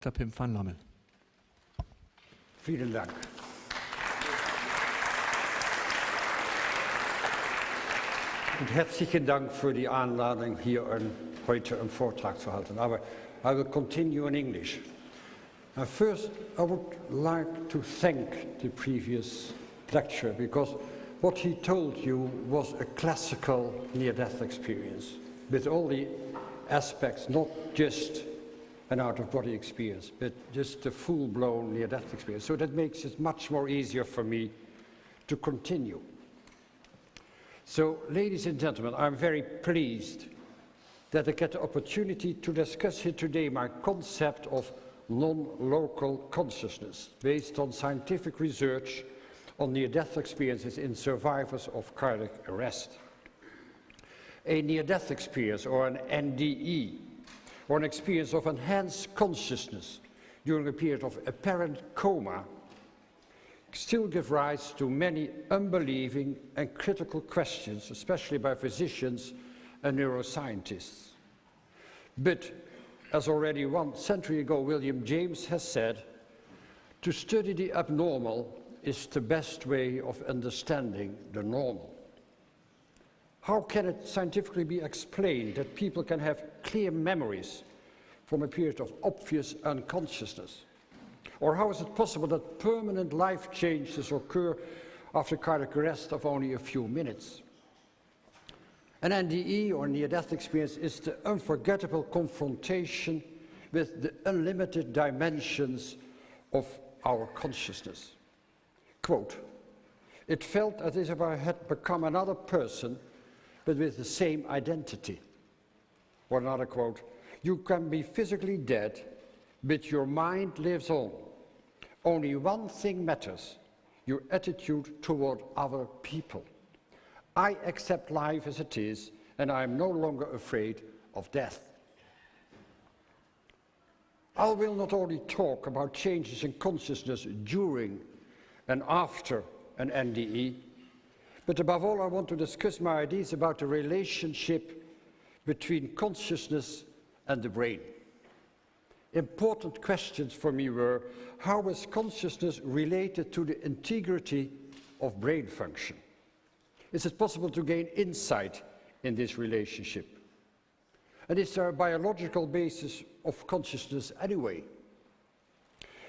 Pim van Lommel. Vielen Dank. Und herzlichen Dank für die Einladung, hier heute einen Vortrag zu halten. Aber I will continue in English. First, I would like to thank the previous lecturer, because what he told you was a classical near-death experience, with all the aspects, not just an out-of-body experience, but just a full-blown near-death experience. So that makes it much more easier for me to continue. So, ladies and gentlemen, I'm very pleased that I get the opportunity to discuss here today my concept of non-local consciousness, based on scientific research on near-death experiences in survivors of cardiac arrest. A near-death experience, or an NDE, or an experience of enhanced consciousness during a period of apparent coma, still give rise to many unbelieving and critical questions, especially by physicians and neuroscientists. But, as already 1 century ago William James has said, to study the abnormal is the best way of understanding the normal. How can it scientifically be explained that people can have clear memories from a period of obvious unconsciousness? Or how is it possible that permanent life changes occur after cardiac arrest of only a few minutes? An NDE, or near-death experience, is the unforgettable confrontation with the unlimited dimensions of our consciousness. Quote, "It felt as if I had become another person, but with the same identity." Or another quote, "You can be physically dead, but your mind lives on. Only one thing matters, your attitude toward other people. I accept life as it is, and I am no longer afraid of death." I will not only talk about changes in consciousness during and after an NDE, but above all I want to discuss my ideas about the relationship between consciousness and the brain. Important questions for me were, how is consciousness related to the integrity of brain function? Is it possible to gain insight in this relationship? And is there a biological basis of consciousness anyway?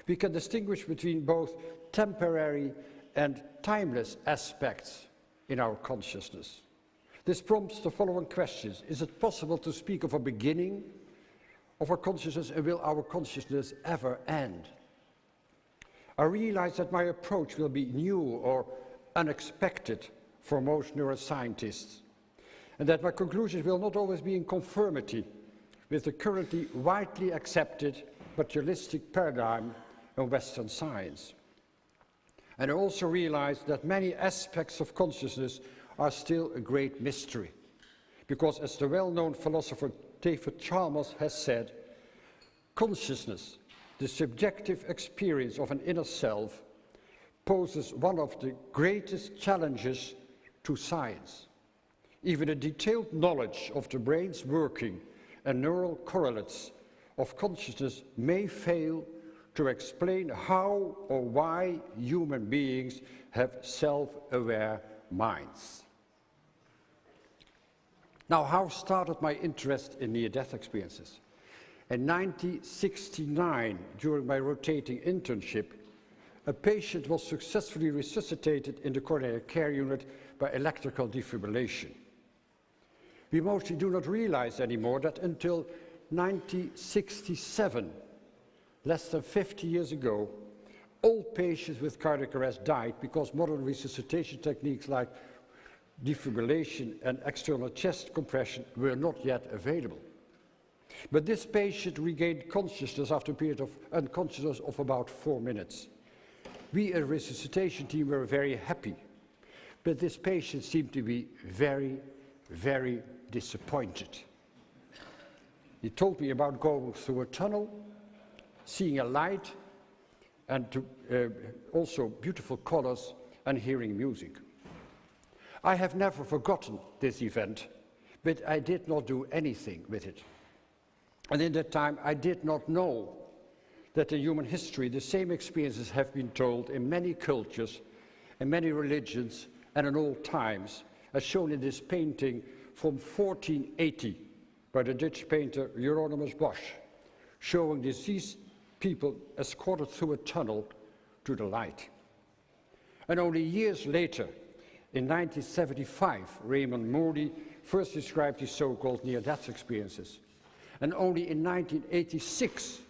We can distinguish between both temporary and timeless aspects in our consciousness. This prompts the following questions. Is it possible to speak of a beginning of our consciousness, and will our consciousness ever end? I realize that my approach will be new or unexpected for most neuroscientists, and that my conclusions will not always be in conformity with the currently widely accepted materialistic paradigm in Western science. And I also realize that many aspects of consciousness are still a great mystery, because as the well-known philosopher David Chalmers has said, consciousness, the subjective experience of an inner self, poses one of the greatest challenges to science. Even a detailed knowledge of the brain's working and neural correlates of consciousness may fail to explain how or why human beings have self-aware minds. Now, how started my interest in near-death experiences? In 1969, during my rotating internship, a patient was successfully resuscitated in the coronary care unit by electrical defibrillation. We mostly do not realize anymore that until 1967, less than 50 years ago, all patients with cardiac arrest died because modern resuscitation techniques like defibrillation and external chest compression were not yet available. But this patient regained consciousness after a period of unconsciousness of about 4 minutes. We as a resuscitation team were very happy, but this patient seemed to be very, very disappointed. He told me about going through a tunnel, seeing a light, and also beautiful colors and hearing music. I have never forgotten this event, but I did not do anything with it. And in that time, I did not know that in human history the same experiences have been told in many cultures, in many religions, and in all times, as shown in this painting from 1480 by the Dutch painter Hieronymus Bosch, showing deceased people escorted through a tunnel to the light. And only years later, in 1975, Raymond Moody first described his so-called near-death experiences. And only in 1986,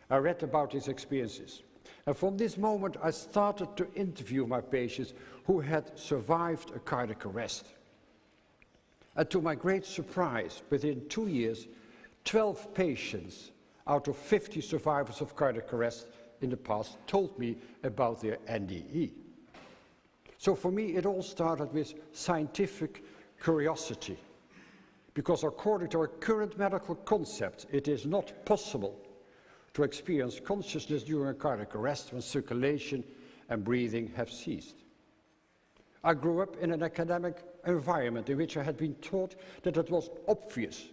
I read about his experiences. And from this moment, I started to interview my patients who had survived a cardiac arrest. And to my great surprise, within 2 years, 12 patients out of 50 survivors of cardiac arrest in the past told me about their NDE. So for me, it all started with scientific curiosity, because according to our current medical concept, it is not possible to experience consciousness during a cardiac arrest when circulation and breathing have ceased. I grew up in an academic environment in which I had been taught that it was obvious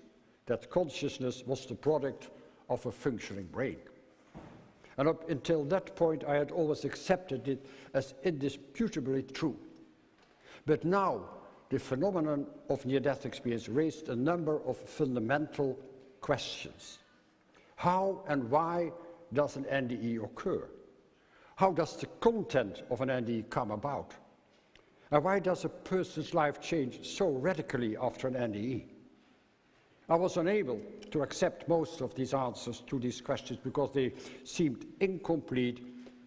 that consciousness was the product of a functioning brain. And up until that point, I had always accepted it as indisputably true. But now, the phenomenon of near-death experience raised a number of fundamental questions. How and why does an NDE occur? How does the content of an NDE come about? And why does a person's life change so radically after an NDE? I was unable to accept most of these answers to these questions because they seemed incomplete,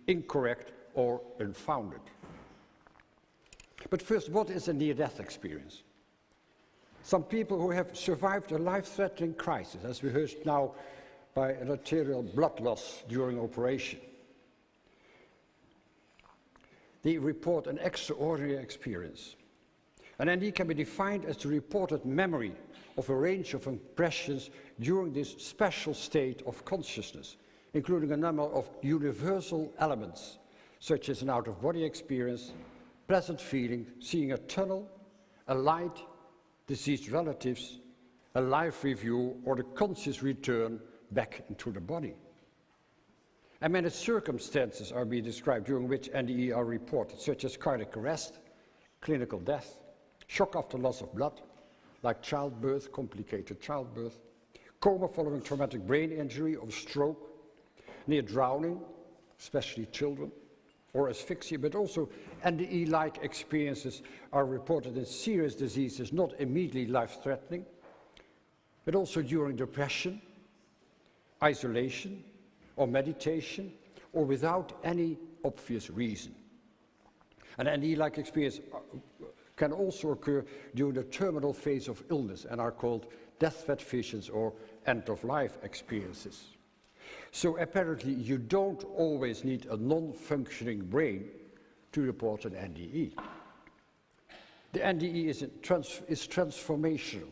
incorrect, or unfounded. But first, what is a near-death experience? Some people who have survived a life-threatening crisis, as we heard now by an arterial blood loss during operation, they report an extraordinary experience. An NDE can be defined as the reported memory of a range of impressions during this special state of consciousness, including a number of universal elements, such as an out-of-body experience, pleasant feeling, seeing a tunnel, a light, deceased relatives, a life review, or the conscious return back into the body. And many circumstances are being described during which NDE are reported, such as cardiac arrest, clinical death, shock after loss of blood, like childbirth, complicated childbirth, coma following traumatic brain injury or stroke, near drowning, especially children, or asphyxia, but also NDE-like experiences are reported in serious diseases not immediately life-threatening, but also during depression, isolation, or meditation, or without any obvious reason. An NDE-like experience can also occur during the terminal phase of illness and are called deathbed visions or end-of-life experiences. So apparently you don't always need a non-functioning brain to report an NDE. The NDE is transformational,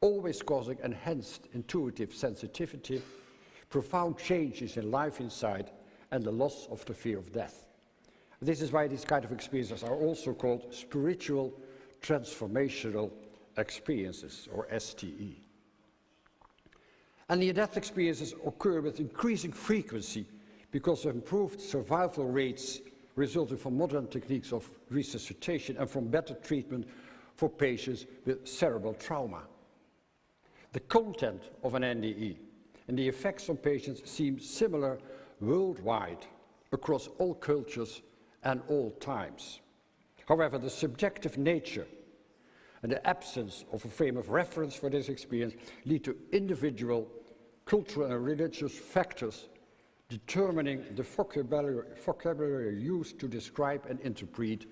always causing enhanced intuitive sensitivity, profound changes in life inside, and the loss of the fear of death. This is why these kind of experiences are also called spiritual transformational experiences, or STE. And near-death experiences occur with increasing frequency because of improved survival rates resulting from modern techniques of resuscitation and from better treatment for patients with cerebral trauma. The content of an NDE and the effects on patients seem similar worldwide across all cultures and all times. However, the subjective nature and the absence of a frame of reference for this experience lead to individual, cultural and religious factors determining the vocabulary used to describe and interpret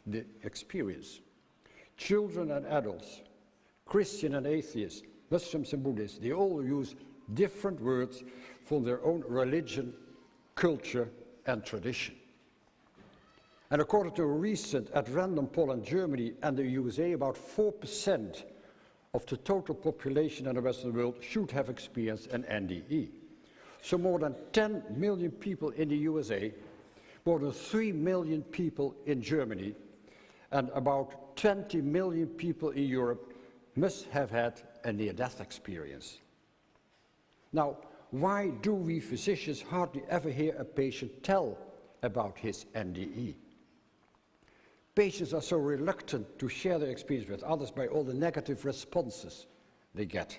the experience. Children and adults, Christian and atheists, Muslims and Buddhists, they all use different words from their own religion, culture and tradition. And according to a recent at-random poll in Germany and the USA, about 4% of the total population in the Western world should have experienced an NDE. So more than 10 million people in the USA, more than 3 million people in Germany, and about 20 million people in Europe must have had a near-death experience. Now, why do we physicians hardly ever hear a patient tell about his NDE? Patients are so reluctant to share their experience with others by all the negative responses they get.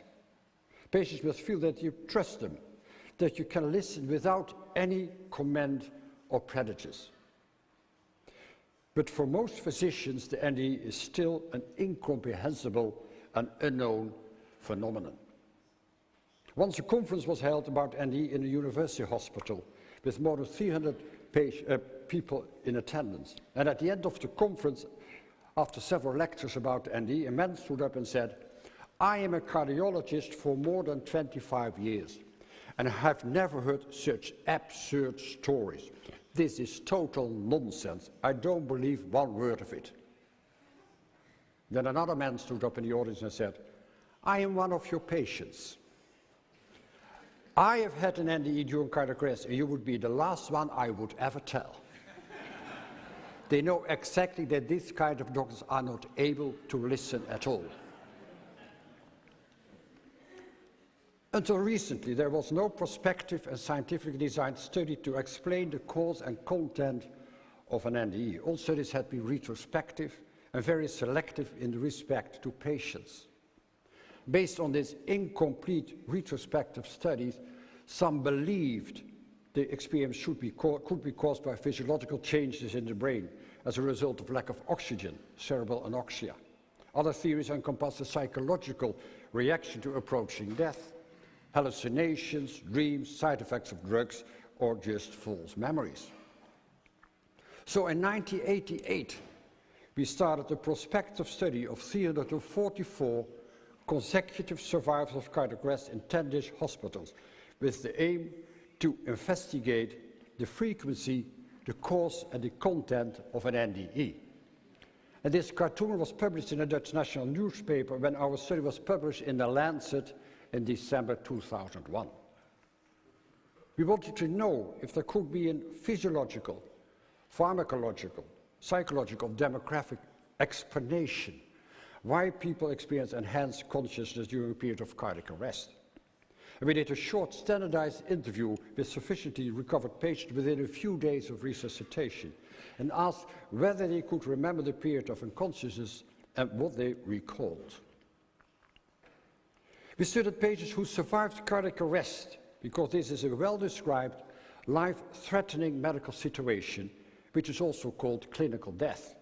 Patients must feel that you trust them, that you can listen without any comment or prejudice. But for most physicians, the NDE is still an incomprehensible and unknown phenomenon. Once a conference was held about NDE in a university hospital with more than 300 people in attendance. And at the end of the conference, after several lectures about NDE, a man stood up and said, "I am a cardiologist for more than 25 years, and I have never heard such absurd stories. This is total nonsense. I don't believe one word of it." Then another man stood up in the audience and said, "I am one of your patients. I have had an NDE during cardiac arrest, and you would be the last one I would ever tell." They know exactly that this kind of doctors are not able to listen at all. Until recently, there was no prospective and scientifically designed study to explain the cause and content of an NDE. All studies had been retrospective and very selective in respect to patients. Based on these incomplete retrospective studies, some believed the experience could be caused by physiological changes in the brain as a result of lack of oxygen, cerebral anoxia. Other theories encompass the psychological reaction to approaching death, hallucinations, dreams, side effects of drugs, or just false memories. So in 1988, we started a prospective study of 344 consecutive survivors of cardiac arrest in 10 Dutch hospitals with the aim to investigate the frequency, the cause and the content of an NDE. And this cartoon was published in a Dutch national newspaper when our study was published in The Lancet in December 2001. We wanted to know if there could be a physiological, pharmacological, psychological, demographic explanation why people experience enhanced consciousness during a period of cardiac arrest. And we did a short standardized interview with sufficiently recovered patients within a few days of resuscitation and asked whether they could remember the period of unconsciousness and what they recalled. We studied patients who survived cardiac arrest because this is a well-described, life-threatening medical situation, which is also called clinical death.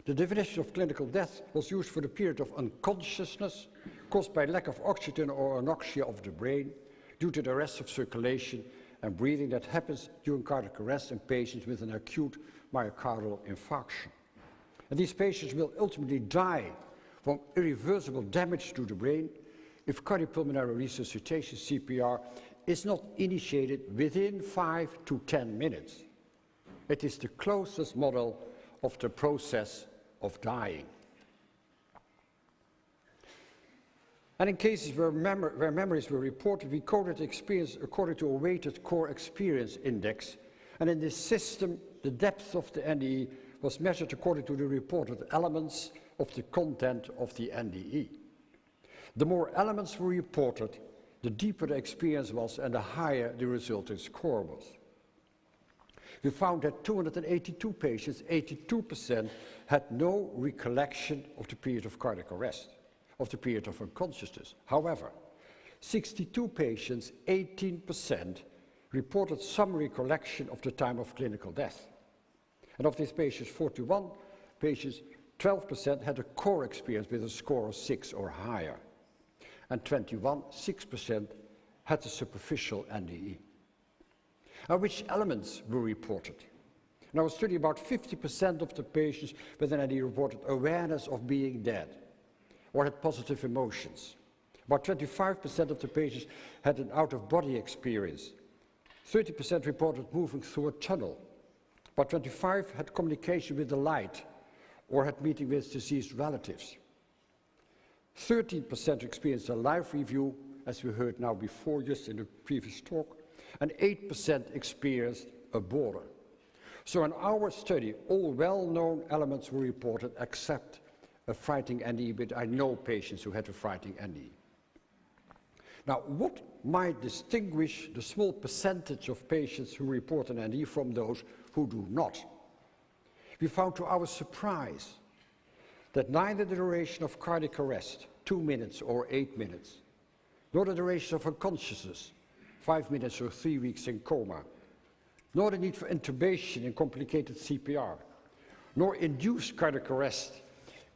The definition of clinical death was used for the period of unconsciousness caused by lack of oxygen or anoxia of the brain due to the arrest of circulation and breathing that happens during cardiac arrest in patients with an acute myocardial infarction. And these patients will ultimately die from irreversible damage to the brain if cardiopulmonary resuscitation, CPR, is not initiated within 5 to 10 minutes. It is the closest model of the process of dying. And in cases where memories were reported, we coded the experience according to a weighted core experience index. And in this system, the depth of the NDE was measured according to the reported elements of the content of the NDE. The more elements were reported, the deeper the experience was and the higher the resulting score was. We found that 282 patients, 82%, had no recollection of the period of cardiac arrest, of the period of unconsciousness. However, 62 patients, 18%, reported some recollection of the time of clinical death. And of these patients, 41 patients, 12% had a core experience with a score of 6 or higher. And 6% had a superficial NDE. Now, which elements were reported? In our study, about 50% of the patients with an NDE reported awareness of being dead or had positive emotions. About 25% of the patients had an out-of-body experience. 30% reported moving through a tunnel. About 25% had communication with the light or had meeting with deceased relatives. 13% experienced a live review, as we heard now before, just in the previous talk, and 8% experienced a border. So in our study, all well-known elements were reported except a frightening NDE, but I know patients who had a frightening NDE. Now, what might distinguish the small percentage of patients who report an NDE from those who do not? We found to our surprise that neither the duration of cardiac arrest, 2 minutes or 8 minutes, nor the duration of unconsciousness, 5 minutes or 3 weeks in coma, nor the need for intubation in complicated CPR, nor induced cardiac arrest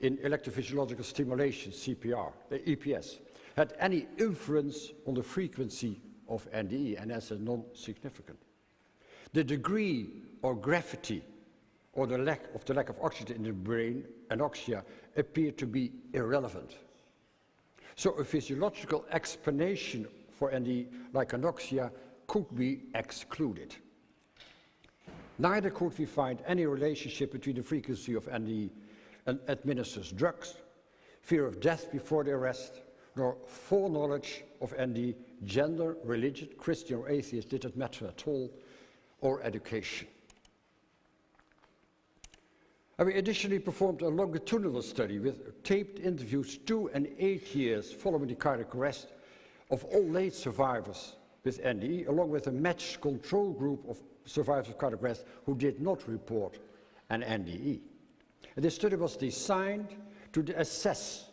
in electrophysiological stimulation, CPR, EPS, had any influence on the frequency of NDE, and as a non-significant. The degree or gravity or the lack of oxygen in the brain, anoxia, appeared to be irrelevant. So a physiological explanation for NDE, like anoxia, could be excluded. Neither could we find any relationship between the frequency of NDE and administers drugs, fear of death before the arrest, nor foreknowledge of NDE, gender, religion, Christian or atheist didn't matter at all, or education. And we additionally performed a longitudinal study with taped interviews 2 and 8 years following the cardiac arrest of all late survivors with NDE, along with a matched control group of survivors of cardiac arrest who did not report an NDE. And this study was designed to assess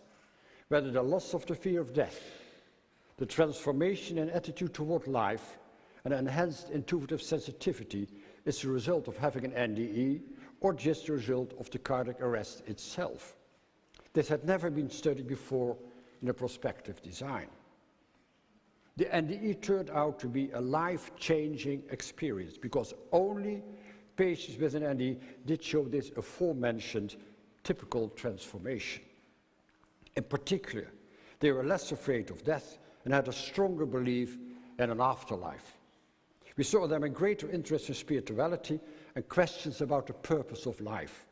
whether the loss of the fear of death, the transformation in attitude toward life, and enhanced intuitive sensitivity is the result of having an NDE or just the result of the cardiac arrest itself. This had never been studied before in a prospective design. The NDE turned out to be a life-changing experience because only patients with an NDE did show this aforementioned typical transformation. In particular, they were less afraid of death and had a stronger belief in an afterlife. We saw them in greater interest in spirituality and questions about the purpose of life,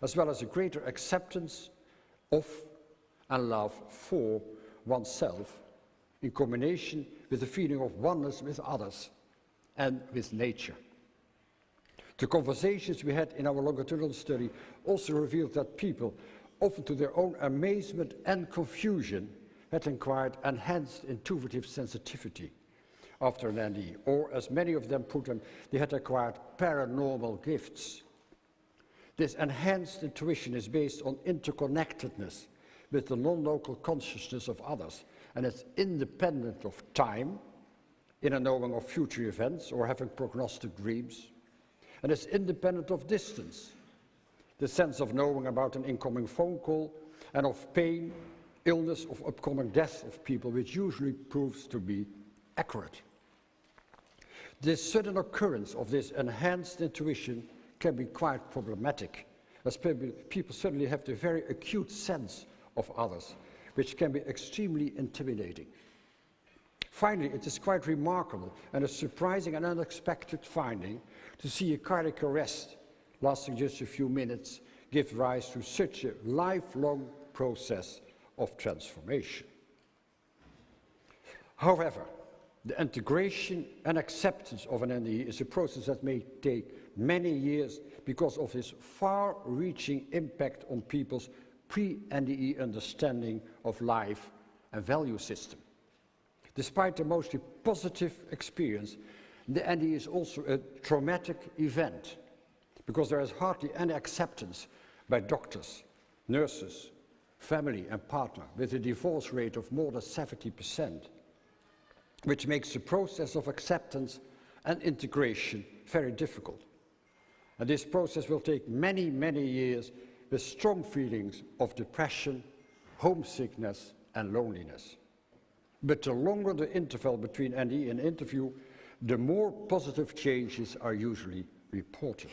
as well as a greater acceptance of and love for oneself, in combination with the feeling of oneness with others and with nature. The conversations we had in our longitudinal study also revealed that people, often to their own amazement and confusion, had acquired enhanced intuitive sensitivity after an NDE, or as many of them put them, they had acquired paranormal gifts. This enhanced intuition is based on interconnectedness with the non-local consciousness of others, and it's independent of time, in a knowing of future events or having prognostic dreams, and it's independent of distance, the sense of knowing about an incoming phone call, and of pain, illness, of upcoming death of people, which usually proves to be accurate. This sudden occurrence of this enhanced intuition can be quite problematic, as people suddenly have the very acute sense of others, which can be extremely intimidating. Finally, it is quite remarkable and a surprising and unexpected finding to see a cardiac arrest lasting just a few minutes give rise to such a lifelong process of transformation. However, the integration and acceptance of an NDE is a process that may take many years because of its far-reaching impact on people's pre-NDE understanding of life and value system. Despite the mostly positive experience, the NDE is also a traumatic event because there is hardly any acceptance by doctors, nurses, family and partner, with a divorce rate of more than 70%, which makes the process of acceptance and integration very difficult. And this process will take many, many years with strong feelings of depression, homesickness and loneliness. But the longer the interval between NDE and interview, the more positive changes are usually reported.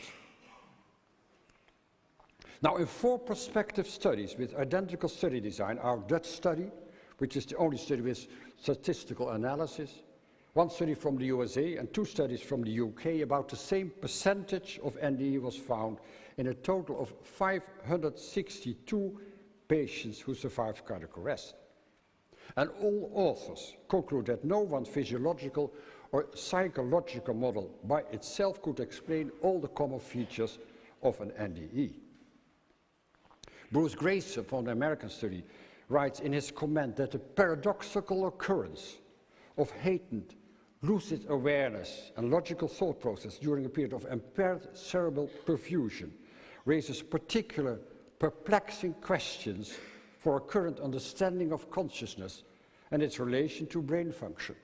Now, in 4 prospective studies with identical study design, our Dutch study, which is the only study with statistical analysis, 1 study from the USA and 2 studies from the UK, about the same percentage of NDE was found in a total of 562 patients who survived cardiac arrest. And all authors conclude that no one physiological or psychological model by itself could explain all the common features of an NDE. Bruce Grayson from the American study writes in his comment that the paradoxical occurrence of heightened lucid awareness and logical thought process during a period of impaired cerebral perfusion raises particular perplexing questions for our current understanding of consciousness and its relation to brain function.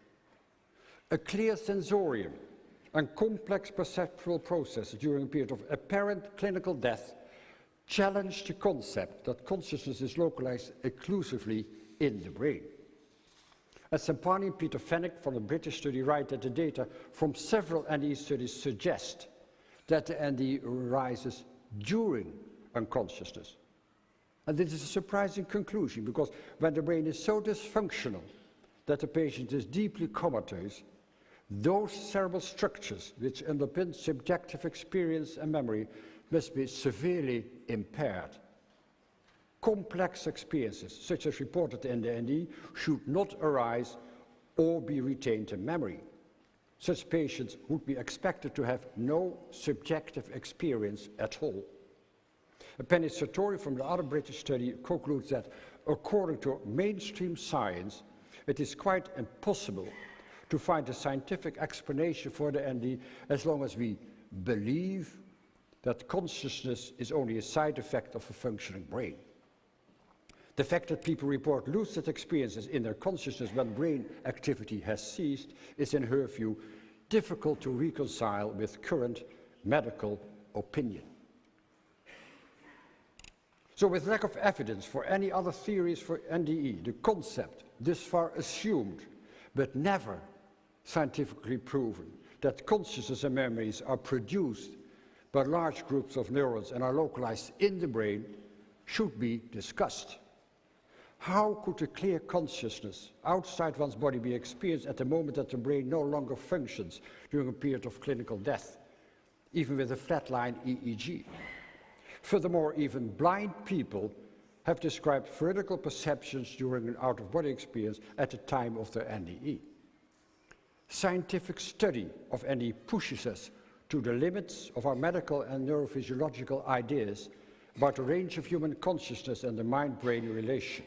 A clear sensorium and complex perceptual processes during a period of apparent clinical death challenge the concept that consciousness is localized exclusively in the brain. As Sampani and Peter Fenwick from the British study write that the data from several NDE studies suggest that the NDE arises during unconsciousness. And this is a surprising conclusion, because when the brain is so dysfunctional that the patient is deeply comatose, those cerebral structures which underpin subjective experience and memory must be severely impaired. Complex experiences, such as reported in the NDE, should not arise or be retained in memory. Such patients would be expected to have no subjective experience at all. Penny Sartori from the other British study concludes that, according to mainstream science, it is quite impossible to find a scientific explanation for the NDE as long as we believe that consciousness is only a side effect of a functioning brain. The fact that people report lucid experiences in their consciousness when brain activity has ceased is, in her view, difficult to reconcile with current medical opinion. So, with lack of evidence for any other theories for NDE, the concept, this far assumed, but never scientifically proven, that consciousness and memories are produced by large groups of neurons and are localized in the brain, should be discussed. How could a clear consciousness outside one's body be experienced at the moment that the brain no longer functions during a period of clinical death, even with a flatline EEG? Furthermore, even blind people have described vertical perceptions during an out-of-body experience at the time of their NDE. Scientific study of NDE pushes us to the limits of our medical and neurophysiological ideas about the range of human consciousness and the mind-brain relation.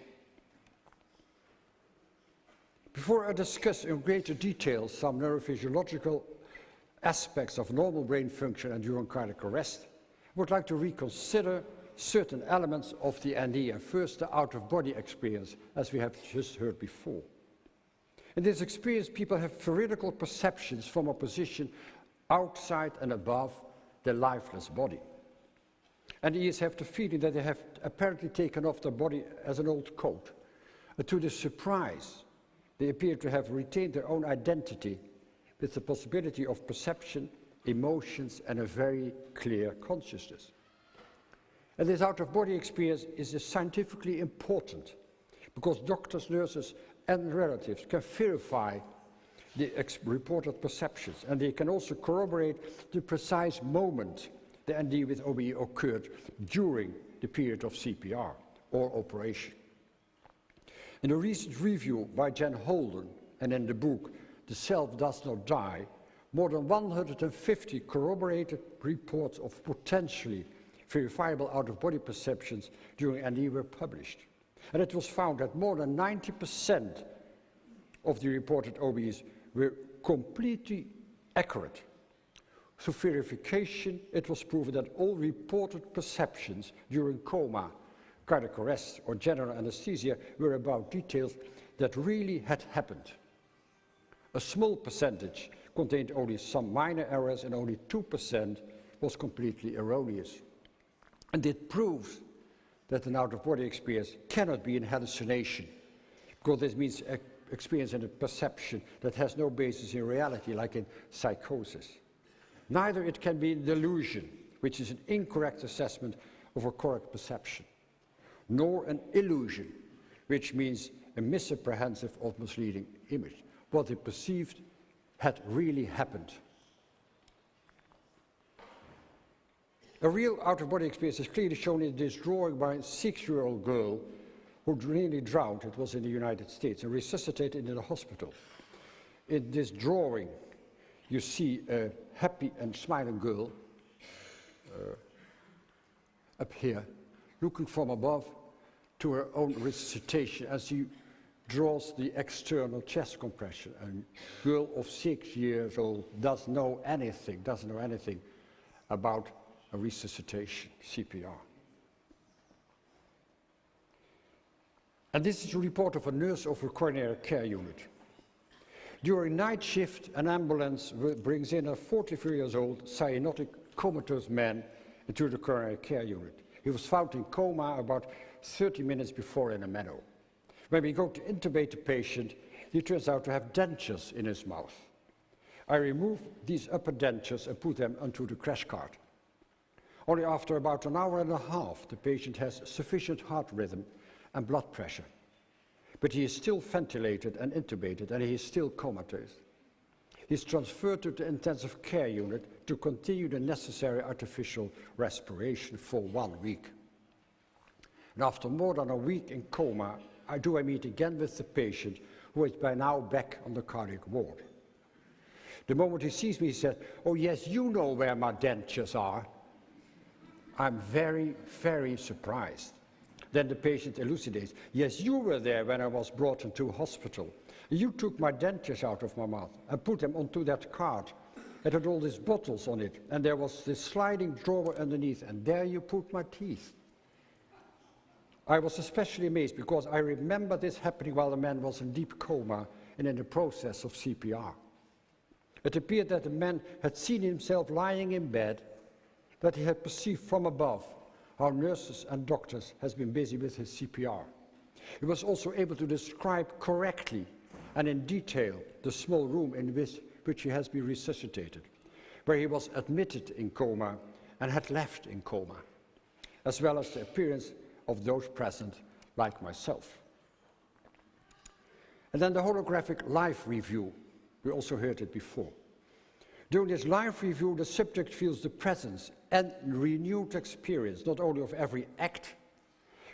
Before I discuss in greater detail some neurophysiological aspects of normal brain function and during cardiac arrest, I would like to reconsider certain elements of the NDE, and first the out-of-body experience, as we have just heard before. In this experience, people have veridical perceptions from a position outside and above the lifeless body. NDEs have the feeling that they have apparently taken off their body as an old coat. And to their surprise, they appear to have retained their own identity with the possibility of perception, emotions, and a very clear consciousness. And this out-of-body experience is scientifically important because doctors, nurses, and relatives can verify the reported perceptions, and they can also corroborate the precise moment the NDE with OBE occurred during the period of CPR or operation. In a recent review by Jen Holden and in the book The Self Does Not Die, more than 150 corroborated reports of potentially verifiable out-of-body perceptions during NDE were published. And it was found that more than 90% of the reported OBEs were completely accurate. Through verification, it was proven that all reported perceptions during coma, cardiac arrest, or general anesthesia were about details that really had happened. A small percentage contained only some minor errors, and only 2% was completely erroneous. And it proves that an out-of-body experience cannot be an hallucination, because this means experience and a perception that has no basis in reality, like in psychosis. Neither it can be a delusion, which is an incorrect assessment of a correct perception, nor an illusion, which means a misapprehensive or misleading image. What they perceived had really happened. A real out-of-body experience is clearly shown in this drawing by a 6-year-old girl who nearly drowned. It was in the United States, and resuscitated in the hospital. In this drawing, you see a happy and smiling girl up here, looking from above to her own resuscitation as she draws the external chest compression. A girl of 6 years old doesn't know anything about a resuscitation, CPR. And this is a report of a nurse of a coronary care unit. During night shift, an ambulance brings in a 44 years old cyanotic comatose man into the coronary care unit. He was found in coma about 30 minutes before in a meadow. When we go to intubate the patient, he turns out to have dentures in his mouth. I remove these upper dentures and put them onto the crash cart. Only after about an hour and a half, the patient has sufficient heart rhythm and blood pressure. But he is still ventilated and intubated, and he is still comatose. He is transferred to the intensive care unit to continue the necessary artificial respiration for 1 week. And after more than a week in coma, I meet again with the patient, who is by now back on the cardiac ward. The moment he sees me, he said, "Oh yes, you know where my dentures are." I'm very, very surprised. Then the patient elucidates, "Yes, you were there when I was brought into hospital. You took my dentures out of my mouth and put them onto that cart. It had all these bottles on it, and there was this sliding drawer underneath, and there you put my teeth." I was especially amazed because I remember this happening while the man was in deep coma and in the process of CPR. It appeared that the man had seen himself lying in bed, that he had perceived from above how nurses and doctors has been busy with his CPR. He was also able to describe correctly and in detail the small room in which he has been resuscitated, where he was admitted in coma and had left in coma, as well as the appearance of those present, like myself. And then the holographic life review. We also heard it before. During this life review, the subject feels the presence and renewed experience, not only of every act,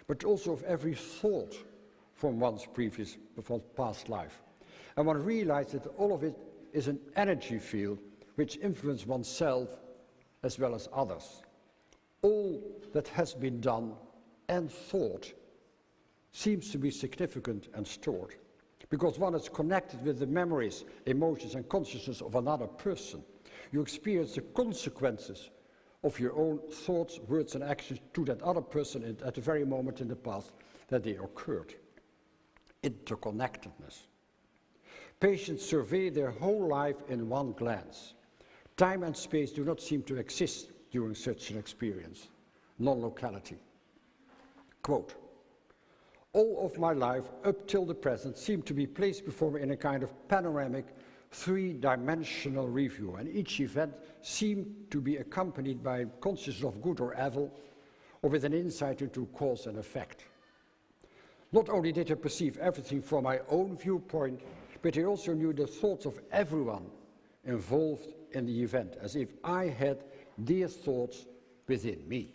but also of every thought from one's past life. And one realizes that all of it is an energy field which influences oneself as well as others. All that has been done and thought seems to be significant and stored, because one is connected with the memories, emotions, and consciousness of another person. You experience the consequences of your own thoughts, words, and actions to that other person at the very moment in the past that they occurred. Interconnectedness. Patients survey their whole life in one glance. Time and space do not seem to exist during such an experience. Non-locality. Quote, "All of my life up till the present seemed to be placed before me in a kind of panoramic, three-dimensional review, and each event seemed to be accompanied by consciousness of good or evil, or with an insight into cause and effect. Not only did I perceive everything from my own viewpoint, but I also knew the thoughts of everyone involved in the event, as if I had their thoughts within me.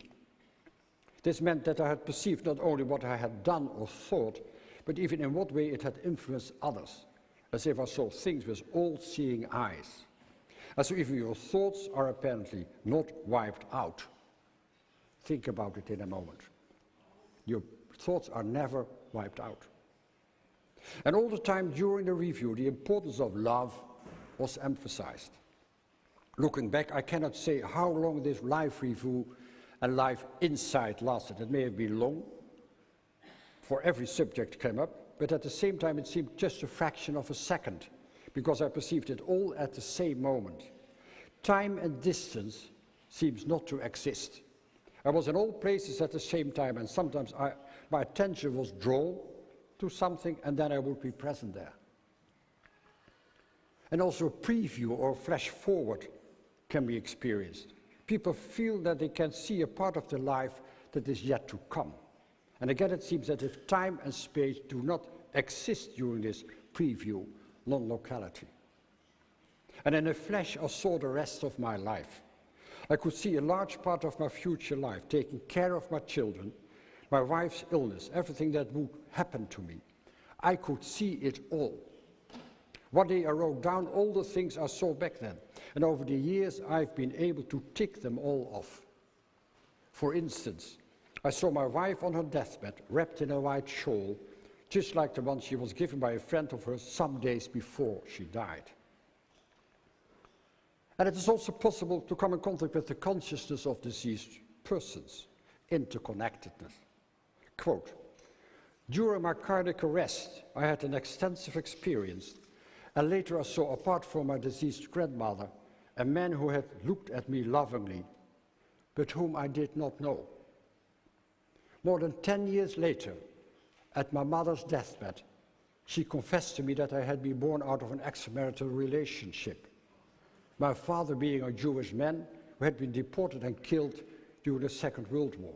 This meant that I had perceived not only what I had done or thought, but even in what way it had influenced others, as if I saw things with all-seeing eyes. As if your thoughts are apparently not wiped out." Think about it in a moment. Your thoughts are never wiped out. And all the time during the review, the importance of love was emphasized. Looking back, I cannot say how long this life review and life insight lasted. It may have been long, for every subject came up, but at the same time it seemed just a fraction of a second, because I perceived it all at the same moment. Time and distance seems not to exist. I was in all places at the same time, and sometimes my attention was drawn to something, and then I would be present there. And also a preview or flash forward can be experienced. People feel that they can see a part of their life that is yet to come. And again, it seems that if time and space do not exist during this preview, non-locality. And in a flash, I saw the rest of my life. I could see a large part of my future life, taking care of my children, my wife's illness, everything that would happen to me. I could see it all. One day I wrote down all the things I saw back then, and over the years I've been able to tick them all off. For instance, I saw my wife on her deathbed, wrapped in a white shawl, just like the one she was given by a friend of hers some days before she died. And it is also possible to come in contact with the consciousness of deceased persons, interconnectedness. Quote, during my cardiac arrest, I had an extensive experience, and later I saw, apart from my deceased grandmother, a man who had looked at me lovingly, but whom I did not know. More than 10 years later, at my mother's deathbed, she confessed to me that I had been born out of an extramarital relationship. My father being a Jewish man who had been deported and killed during the Second World War,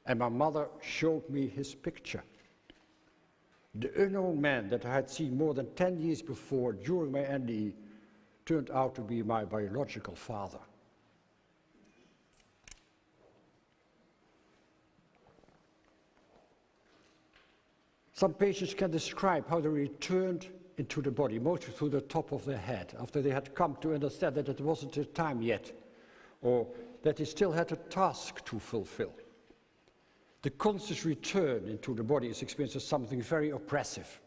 and my mother showed me his picture. The unknown man that I had seen more than 10 years before during my NDE turned out to be my biological father. Some patients can describe how they returned into the body, mostly through the top of their head, after they had come to understand that it wasn't their time yet, or that they still had a task to fulfill. The conscious return into the body is experienced as something very oppressive.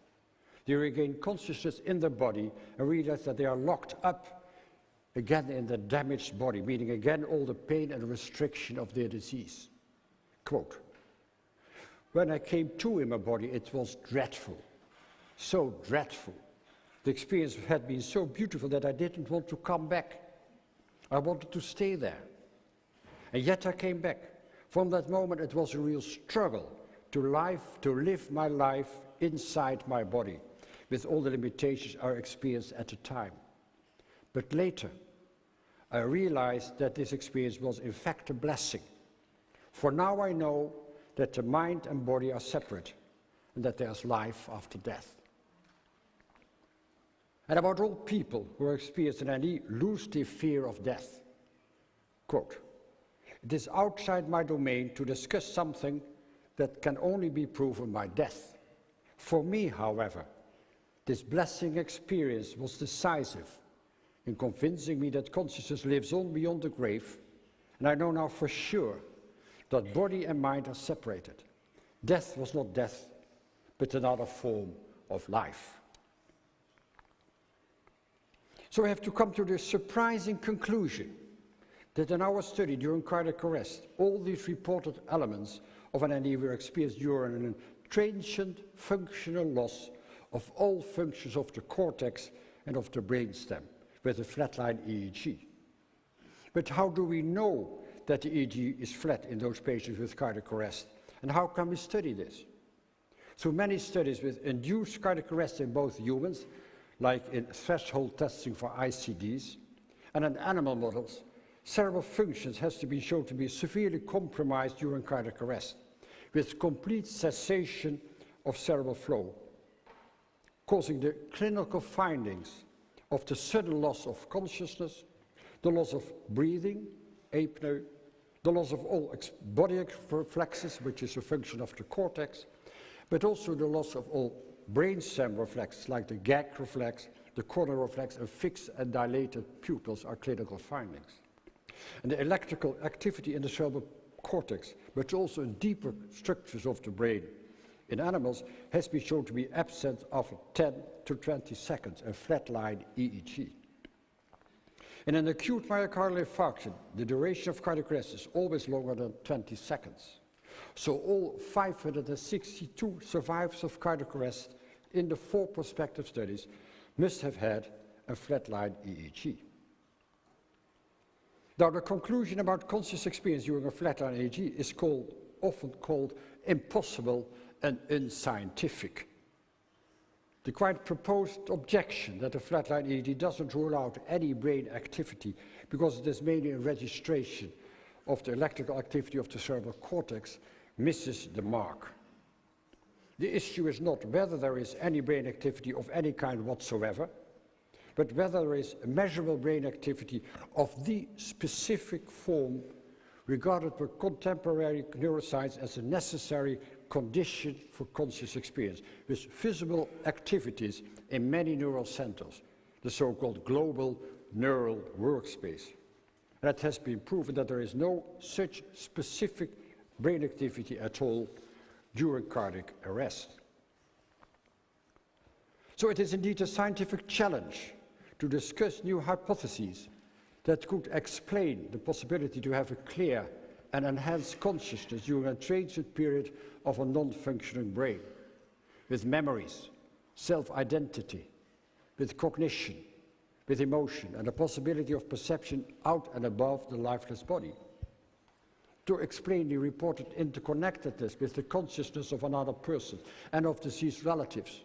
They regain consciousness in the body and realize that they are locked up again in the damaged body, meaning again all the pain and restriction of their disease. Quote, when I came to in my body, it was dreadful, so dreadful. The experience had been so beautiful that I didn't want to come back. I wanted to stay there. And yet I came back. From that moment, it was a real struggle to live my life inside my body, with all the limitations I experienced at the time. But later, I realized that this experience was in fact a blessing. For now I know that the mind and body are separate, and that there's life after death. And about all people who experience an NDE lose their fear of death. Quote, it is outside my domain to discuss something that can only be proven by death. For me, however, this blessing experience was decisive in convincing me that consciousness lives on beyond the grave, and I know now for sure that body and mind are separated. Death was not death, but another form of life. So we have to come to the surprising conclusion that in our study during cardiac arrest, all these reported elements of an NDE were experienced during an transient functional loss of all functions of the cortex and of the brainstem with a flatline EEG. But how do we know that the EEG is flat in those patients with cardiac arrest? And how can we study this? So many studies with induced cardiac arrest in both humans, like in threshold testing for ICDs, and in animal models, cerebral functions has to be shown to be severely compromised during cardiac arrest, with complete cessation of cerebral flow, causing the clinical findings of the sudden loss of consciousness, the loss of breathing, apnoea, the loss of all body reflexes, which is a function of the cortex, but also the loss of all brainstem reflexes, like the gag reflex, the corner reflex, and fixed and dilated pupils are clinical findings. And the electrical activity in the cerebral cortex, but also in deeper structures of the brain in animals, has been shown to be absent after 10 to 20 seconds, a flatline EEG. In an acute myocardial infarction, the duration of cardiac arrest is always longer than 20 seconds. So all 562 survivors of cardiac arrest in the 4 prospective studies must have had a flatline EEG. Now, the conclusion about conscious experience during a flatline EEG is often called impossible and unscientific. The quite proposed objection that a flatline EEG doesn't rule out any brain activity because it is mainly a registration of the electrical activity of the cerebral cortex misses the mark. The issue is not whether there is any brain activity of any kind whatsoever, but whether there is a measurable brain activity of the specific form regarded by contemporary neuroscience as a necessary condition for conscious experience, with visible activities in many neural centers, the so-called global neural workspace. And it has been proven that there is no such specific brain activity at all during cardiac arrest. So it is indeed a scientific challenge to discuss new hypotheses that could explain the possibility to have a clear and enhanced consciousness during a transient period of a non-functioning brain, with memories, self-identity, with cognition, with emotion, and the possibility of perception out and above the lifeless body. To explain the reported interconnectedness with the consciousness of another person and of deceased relatives.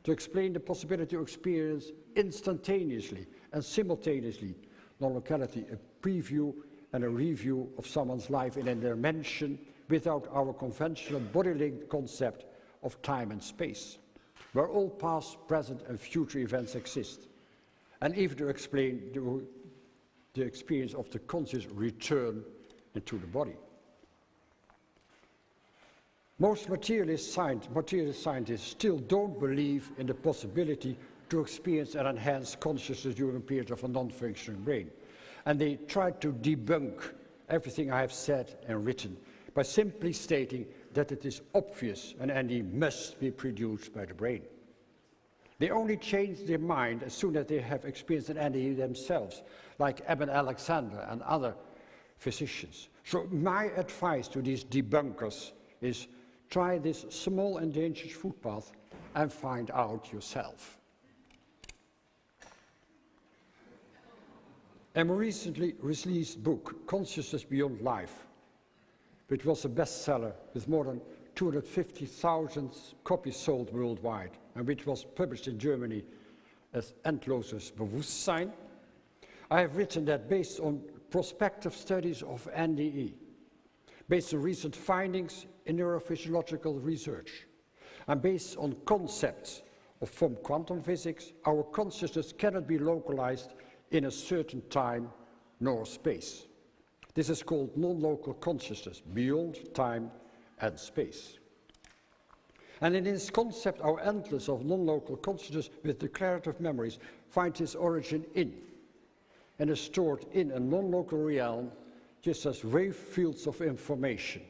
To explain the possibility to experience instantaneously and simultaneously non-locality, a preview and a review of someone's life in a dimension without our conventional body-linked concept of time and space, where all past, present and future events exist, and even to explain the experience of the conscious return into the body. Most materialist scientists still don't believe in the possibility to experience an enhanced consciousness during a period of a non-functioning brain. And they try to debunk everything I have said and written by simply stating that it is obvious an NDE must be produced by the brain. They only change their mind as soon as they have experienced an NDE themselves, like Eben Alexander and other physicians. So my advice to these debunkers is try this small and dangerous footpath and find out yourself. A recently released book, Consciousness Beyond Life, which was a bestseller with more than 250,000 copies sold worldwide, and which was published in Germany as Endloses Bewusstsein. I have written that based on prospective studies of NDE, based on recent findings in neurophysiological research, and based on concepts from quantum physics, our consciousness cannot be localized in a certain time nor space. This is called non-local consciousness, beyond time and space. And in this concept, our endless of non-local consciousness with declarative memories finds its origin in, and is stored in a non-local realm, just as wave fields of information.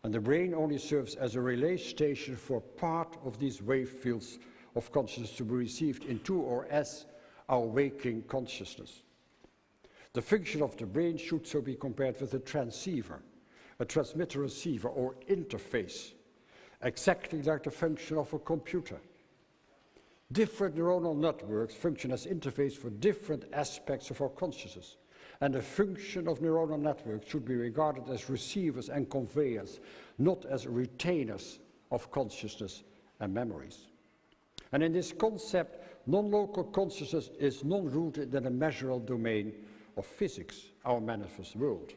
And the brain only serves as a relay station for part of these wave fields of consciousness to be received into or as our waking consciousness. The function of the brain should so be compared with a transceiver, a transmitter-receiver or interface, exactly like the function of a computer. Different neuronal networks function as interface for different aspects of our consciousness, and the function of neuronal networks should be regarded as receivers and conveyors, not as retainers of consciousness and memories. And in this concept, non-local consciousness is non-rooted in the measurable domain of physics, our manifest world.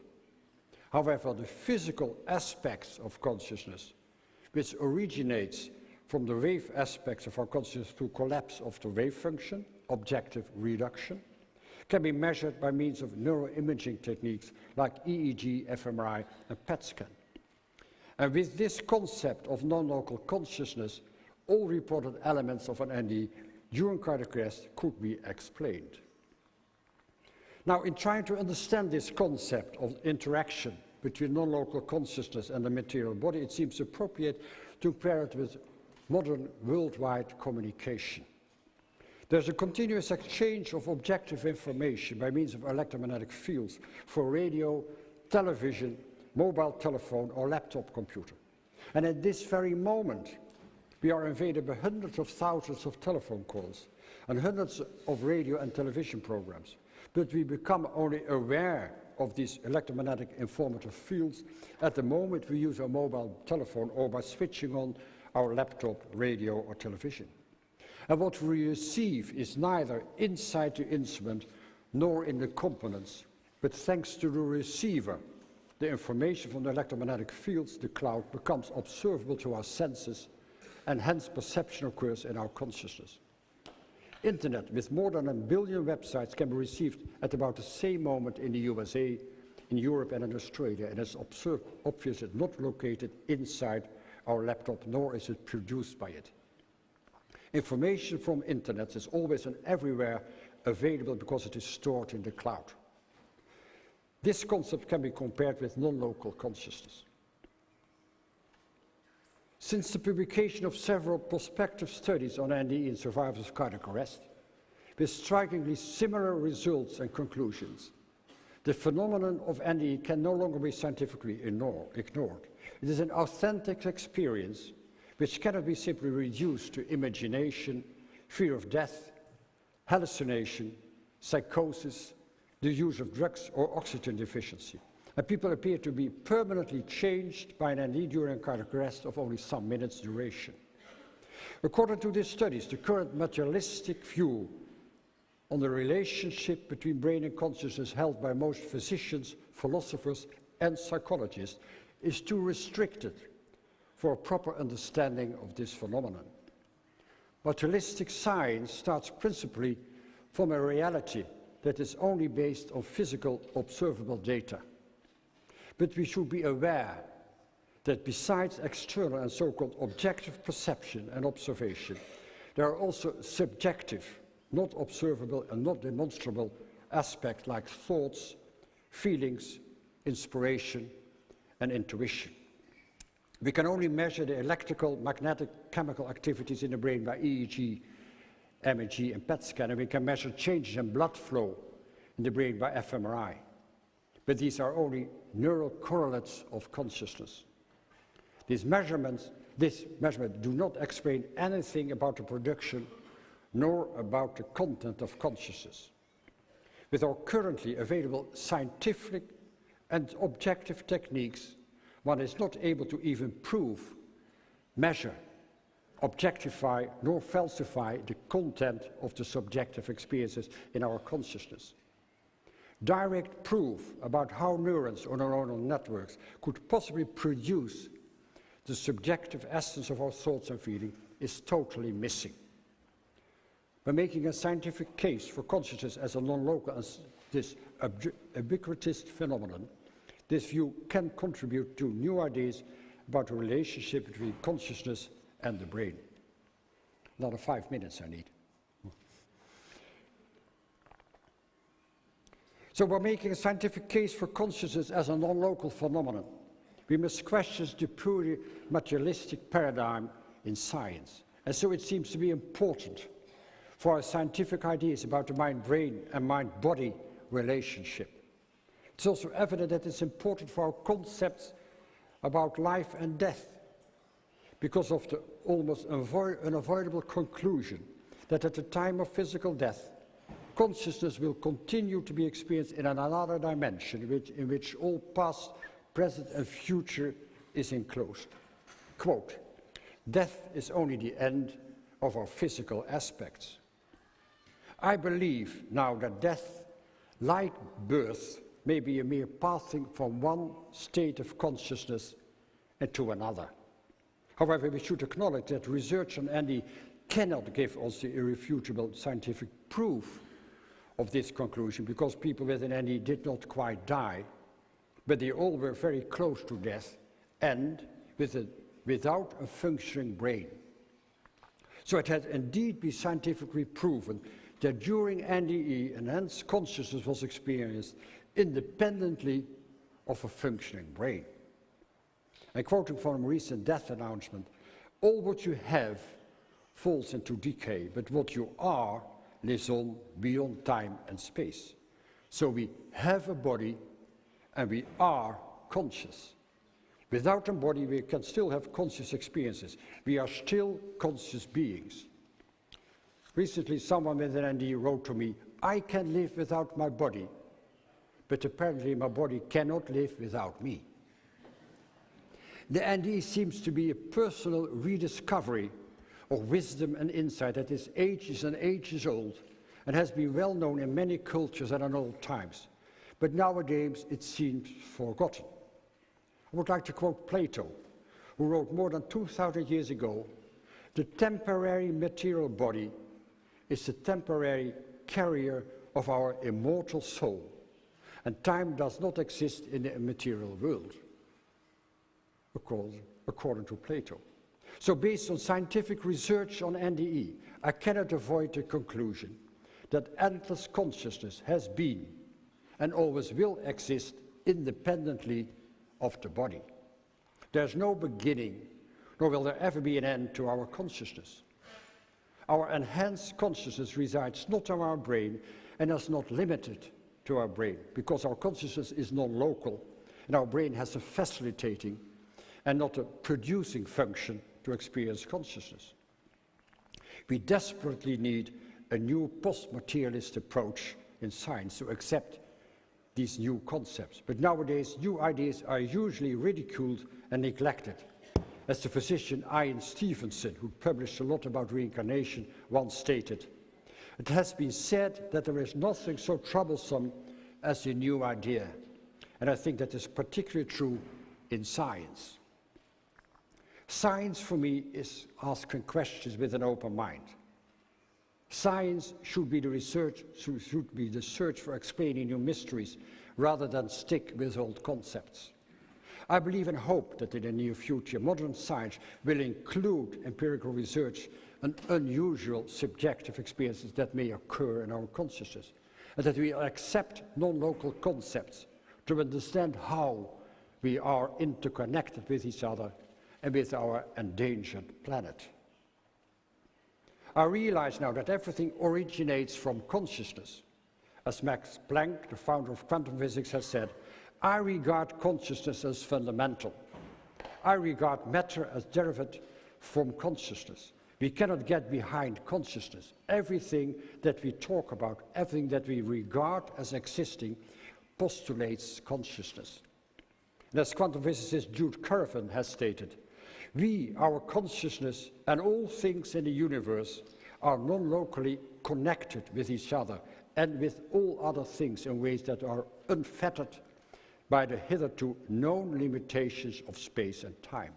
However, the physical aspects of consciousness, which originates from the wave aspects of our consciousness through collapse of the wave function, objective reduction, can be measured by means of neuroimaging techniques like EEG, fMRI, and PET scan. And with this concept of non-local consciousness, all reported elements of an NDE during cardiac arrest could be explained. Now, in trying to understand this concept of interaction between non-local consciousness and the material body, it seems appropriate to compare it with modern worldwide communication. There's a continuous exchange of objective information by means of electromagnetic fields for radio, television, mobile telephone, or laptop computer. And at this very moment, we are invaded by hundreds of thousands of telephone calls and hundreds of radio and television programs. But we become only aware of these electromagnetic informative fields at the moment we use our mobile telephone or by switching on our laptop, radio, or television. And what we receive is neither inside the instrument nor in the components, but thanks to the receiver, the information from the electromagnetic fields, the cloud, becomes observable to our senses, and hence perception occurs in our consciousness. Internet with more than 1 billion websites can be received at about the same moment in the USA, in Europe, and in Australia, and it's obviously not located inside our laptop, nor is it produced by it. Information from internet is always and everywhere available because it is stored in the cloud. This concept can be compared with non-local consciousness. Since the publication of several prospective studies on NDE in survivors of cardiac arrest, with strikingly similar results and conclusions, the phenomenon of NDE can no longer be scientifically ignored. It is an authentic experience which cannot be simply reduced to imagination, fear of death, hallucination, psychosis, the use of drugs, or oxygen deficiency. And people appear to be permanently changed by an NDE during cardiac arrest of only some minutes duration. According to these studies, the current materialistic view on the relationship between brain and consciousness held by most physicians, philosophers, and psychologists is too restricted for a proper understanding of this phenomenon. Materialistic science starts principally from a reality that is only based on physical observable data. But we should be aware that besides external and so-called objective perception and observation, there are also subjective, not observable and not demonstrable aspects like thoughts, feelings, inspiration, and intuition. We can only measure the electrical, magnetic, chemical activities in the brain by EEG, MEG, and PET scan, and we can measure changes in blood flow in the brain by fMRI. But these are only neural correlates of consciousness. These measurements do not explain anything about the production nor about the content of consciousness. With our currently available scientific and objective techniques, one is not able to even prove, measure, objectify, nor falsify the content of the subjective experiences in our consciousness. Direct proof about how neurons or neuronal networks could possibly produce the subjective essence of our thoughts and feelings is totally missing. By making a scientific case for consciousness as a non-local and this ubiquitous phenomenon, this view can contribute to new ideas about the relationship between consciousness and the brain. Another 5 minutes I need. So by making a scientific case for consciousness as a non-local phenomenon, we must question the purely materialistic paradigm in science. And so it seems to be important for our scientific ideas about the mind-brain and mind-body relationship. It's also evident that it's important for our concepts about life and death, because of the almost unavoidable conclusion that at the time of physical death, consciousness will continue to be experienced in another dimension in which all past, present, and future is enclosed. Quote, "Death is only the end of our physical aspects." I believe now that death, like birth, may be a mere passing from one state of consciousness into another. However, we should acknowledge that research on NDE cannot give us the irrefutable scientific proof of this conclusion, because people with an NDE did not quite die, but they all were very close to death and without a functioning brain. So it had indeed been scientifically proven that during NDE, enhanced consciousness was experienced independently of a functioning brain. And quoting from a recent death announcement, "All what you have falls into decay, but what you are lives on beyond time and space." So we have a body and we are conscious. Without a body, we can still have conscious experiences. We are still conscious beings. Recently, someone with an NDE wrote to me, "I can live without my body, but apparently my body cannot live without me." The NDE seems to be a personal rediscovery of wisdom and insight that is ages and ages old and has been well known in many cultures and in old times. But nowadays it seems forgotten. I would like to quote Plato, who wrote more than 2,000 years ago, "The temporary material body is the temporary carrier of our immortal soul, and time does not exist in the immaterial world," according to Plato. So based on scientific research on NDE, I cannot avoid the conclusion that endless consciousness has been and always will exist independently of the body. There's no beginning nor will there ever be an end to our consciousness. Our enhanced consciousness resides not in our brain and is not limited to our brain, because our consciousness is non-local, and our brain has a facilitating and not a producing function to experience consciousness. We desperately need a new post-materialist approach in science to accept these new concepts. But nowadays, new ideas are usually ridiculed and neglected. As the physician Ian Stevenson, who published a lot about reincarnation, once stated, "It has been said that there is nothing so troublesome as a new idea." And I think that is particularly true in science. Science, for me, is asking questions with an open mind. Science should be the search for explaining new mysteries, rather than stick with old concepts. I believe and hope that in the near future, modern science will include empirical research and unusual subjective experiences that may occur in our consciousness, and that we accept non-local concepts to understand how we are interconnected with each other and with our endangered planet. I realize now that everything originates from consciousness. As Max Planck, the founder of quantum physics, has said, "I regard consciousness as fundamental. I regard matter as derived from consciousness. We cannot get behind consciousness. Everything that we talk about, everything that we regard as existing, postulates consciousness." And as quantum physicist Jude Curran has stated, "We, our consciousness, and all things in the universe are non-locally connected with each other and with all other things in ways that are unfettered by the hitherto known limitations of space and time."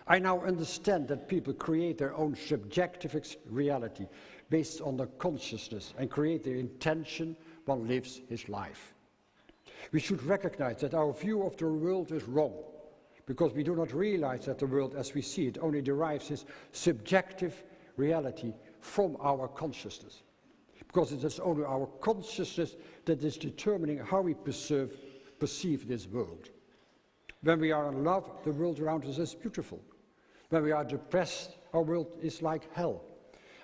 I now understand that people create their own subjective reality based on their consciousness and create their intention one lives his life. We should recognize that our view of the world is wrong, because we do not realize that the world as we see it only derives its subjective reality from our consciousness. Because it is only our consciousness that is determining how we perceive this world. When we are in love, the world around us is beautiful. When we are depressed, our world is like hell.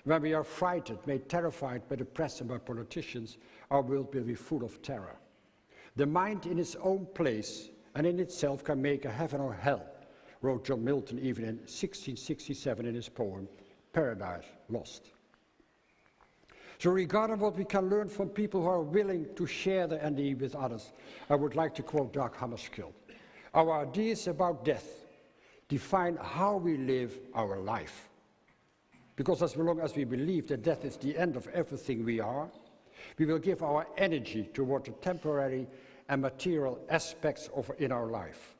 When we are frightened, made terrified by the press and by politicians, our world will be full of terror. The mind in its own place and in itself can make a heaven or hell, wrote John Milton even in 1667 in his poem, Paradise Lost. So regarding what we can learn from people who are willing to share their NDE with others, I would like to quote Dag Hammarskjöld. "Our ideas about death define how we live our life. Because as long as we believe that death is the end of everything we are, we will give our energy toward the temporary and material aspects in our life.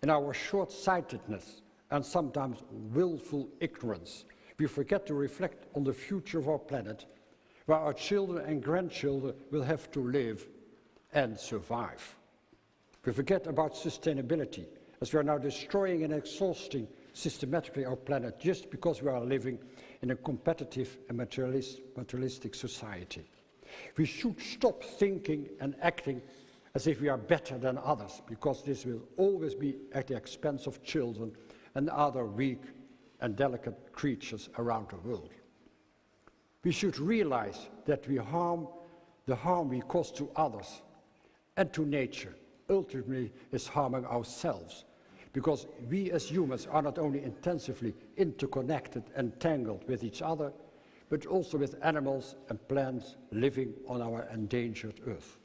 In our short-sightedness and sometimes willful ignorance, we forget to reflect on the future of our planet, where our children and grandchildren will have to live and survive. We forget about sustainability, as we are now destroying and exhausting systematically our planet just because we are living in a competitive and materialistic society. We should stop thinking and acting as if we are better than others, because this will always be at the expense of children and other weak and delicate creatures around the world. We should realize that the harm we cause to others and to nature ultimately is harming ourselves, because we as humans are not only intensively interconnected and tangled with each other, but also with animals and plants living on our endangered earth.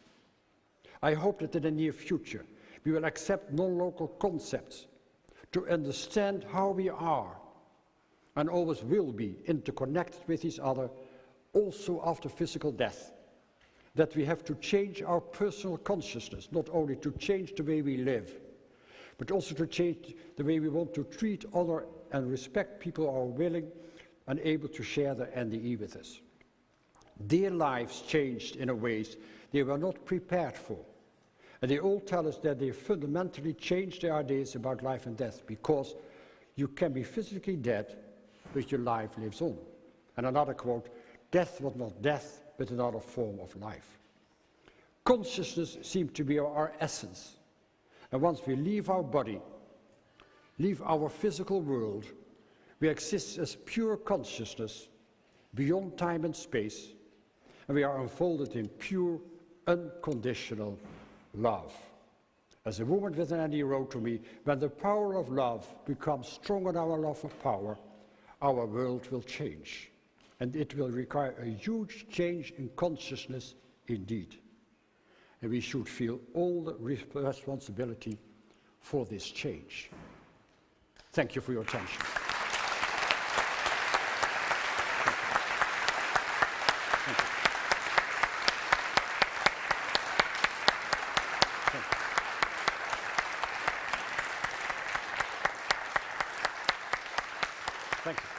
I hope that in the near future we will accept non-local concepts to understand how we are and always will be interconnected with each other also after physical death. That we have to change our personal consciousness, not only to change the way we live, but also to change the way we want to treat, honor and respect people who are willing and able to share their NDE with us. Their lives changed in a ways they were not prepared for. And they all tell us that they fundamentally changed their ideas about life and death, because you can be physically dead, but your life lives on. And another quote, "Death was not death, but another form of life." Consciousness seems to be our essence. And once we leave our body, leave our physical world, we exist as pure consciousness beyond time and space, and we are unfolded in pure, unconditional love. As a woman with an Annie wrote to me, when the power of love becomes stronger than our love of power, our world will change. And it will require a huge change in consciousness indeed. And we should feel all the responsibility for this change. Thank you for your attention. Thank you.